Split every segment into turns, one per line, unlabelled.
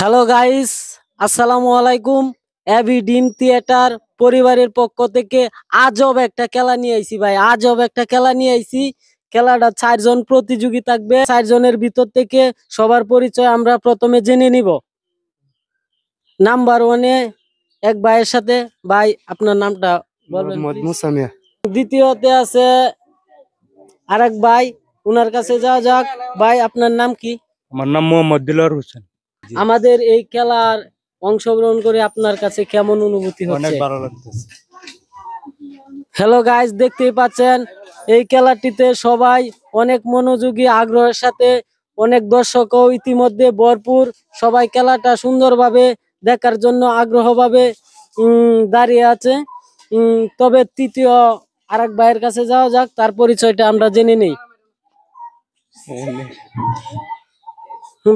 Hello guys, আসসালামু আলাইকুম। AB ডিম থিয়েটার পরিবারের পক্ষ থেকে আজব একটা খেলা নিয়ে আইছি ভাই। আজব একটা খেলা নিয়ে আইছি। খেলাটা 4 জন প্রতিযোগী থাকবে। 4 জনের ভিতর থেকে সবার পরিচয় আমরা প্রথমে জেনে নিব। নাম্বার 1-এ এক ভাইয়ের সাথে। ভাই, আপনার নামটা বলবেন
মোহাম্মদ
please?
মুসা মিয়া।
দ্বিতীয়তে আছে আরেক ভাই, উনার কাছে যাওয়া যাক। ভাই, আপনার নাম কি?
আমার নাম মোহাম্মদ দিলওয়ার হোসেন।
আমাদের এই খেলার অংশগ্রহণ করে আপনার কাছে কেমন অনুভূতি
অনেক
হচ্ছে?
ভালো লাগতেছে।
হ্যালো গাইস, দেখতেই পাচ্ছেন এই খেলাটিতে সবাই অনেক মনোযোগী আগ্রহের সাথে, অনেক দর্শকও ইতিমধ্যে ভরপুর। সবাই খেলাটা সুন্দরভাবে দেখার জন্য আগ্রহভাবে দাঁড়িয়ে আছে। তবে তৃতীয় আরেক ভাইয়ের কাছে যাওয়া যাক, তার পরিচয়টা আমরা জেনে নেই।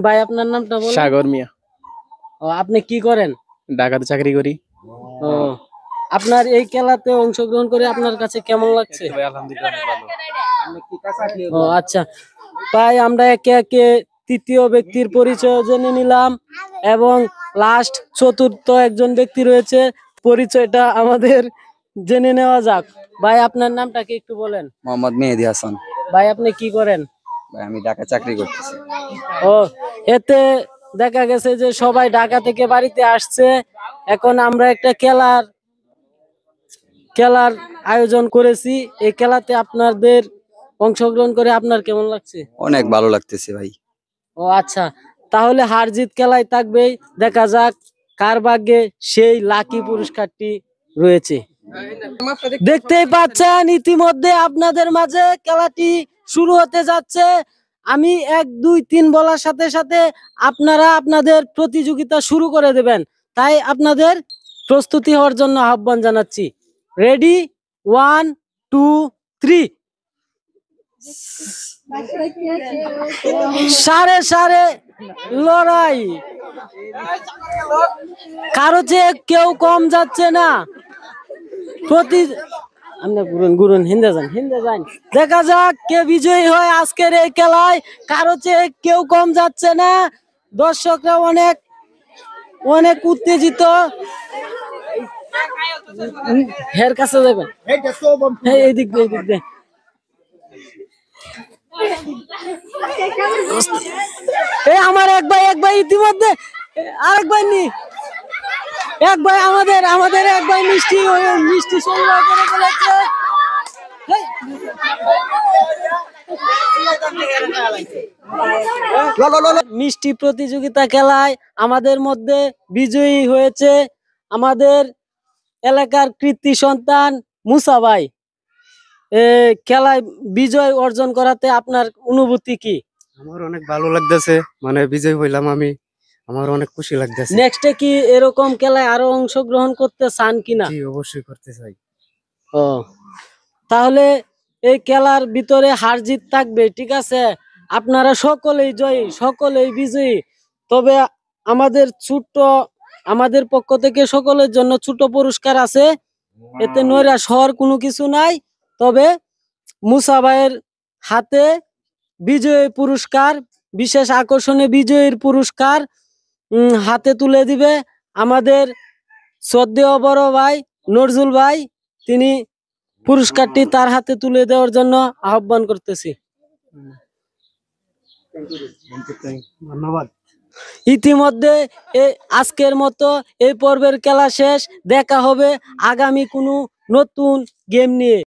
ভাই, আপনার নামটা বলুন।
সাগর মিয়া।
ও, আপনি কি করেন?
ঢাকাতে চাকরি করি।
ও, আপনার এই খেলাতে অংশগ্রহণ করে আপনার কাছে কেমন লাগছে? ও আচ্ছা, তাই আমরা একে একে তৃতীয় ব্যক্তির পরিচয় জেনে নিলাম এবং লাস্ট চতুর্থ একজন ব্যক্তি রয়েছে, পরিচয়টা আমাদের জেনে নেওয়া যাক। ভাই, আপনার নামটা কি একটু বলেন?
মোহাম্মদ মেহেদী হাসান।
ভাই, আপনি কি করেন?
ভাই আমি ঢাকা চাকরি করতেছি।
ও, এতে দেখা গেছে যে সবাই ঢাকা থেকে বাড়িতে আসছে। এখন আমরা একটা খেলার আয়োজন করেছি। এই খেলাতে আপনাদের অংশগ্রহণ করে আপনার কেমন লাগছে?
অনেক ভালো লাগতেছে ভাই।
ও আচ্ছা, তাহলে হার জিত খেলায় থাকবেই। দেখা যাক কার ভাগ্যে সেই লাকি পুরস্কারটি রয়েছে। দেখতেই পাচ্ছেন ইতিমধ্যে আপনাদের মাঝে খেলাটি শুরু হতে যাচ্ছে। আমি 1 2 3 বলার সাথে সাথে আপনারা আপনাদের প্রতিযোগিতা শুরু করে দেবেন। তাই আপনাদের প্রস্তুতি হওয়ার জন্য আহ্বান জানাচ্ছি। রেডি, 1 2 3। সারে সারে লড়াই, কারো চেয়ে কেউ কম যাচ্ছে না। প্রতি আমরা ঘুরুন হিন্দে যান। দেখা যাক কে বিজয়ী হয় আজকের এই খেলায়। কারো চেয়ে কেউ কম যাচ্ছে না। দর্শকরা অনেক অনেক উত্তেজিত। হের কাছে যাবেন, এই দিক দিয়ে। আমার এক ভাই ইতিমধ্যে আরেক ভাই নি এক ভাই আমাদের এক ভাই মিষ্টি সংগ্রহ করে ফেলেছে। মিষ্টি প্রতিযোগিতা খেলায় আমাদের মধ্যে বিজয়ী হয়েছে আমাদের এলাকার কৃতি সন্তান মুসা ভাই। খেলায় বিজয় অর্জন করাতে আপনার অনুভূতি কি?
আমার অনেক ভালো লাগতেছে, মানে বিজয় হইলাম আমি। আমার অনেক খুশি লাগতেছে।
নেক্সটে কি এরকম খেলায় আরো অংশগ্রহণ করতে চান কিনা?
জি, অবশ্যই করতে চাই।
ও, তাহলে এই খেলার ভিতরে হার জিত থাকবে, ঠিক আছে? আপনারা সকলেই জয়ী, সকলেই বিজয়ী। তবে আমাদের পক্ষ থেকে সকলের জন্য ছোট পুরস্কার আছে। এতে নৈরাশ হওয়ার কোনো কিছু নাই। তবে মুসা ভাইয়ের হাতে বিজয়ী পুরস্কার, বিশেষ আকর্ষণীয় বিজয়ীর পুরস্কার হাতে তুলে দিবে আমাদের শ্রদ্ধেয় বড় ভাই নজরুল ভাই। তিনি পুরস্কারটি তার হাতে তুলে দেওয়ার জন্য আহ্বান করতেছি।
ধন্যবাদ।
ইতিমধ্যে আজকের মতো এই পর্বের খেলা শেষ। দেখা হবে আগামী কোনো নতুন গেম নিয়ে।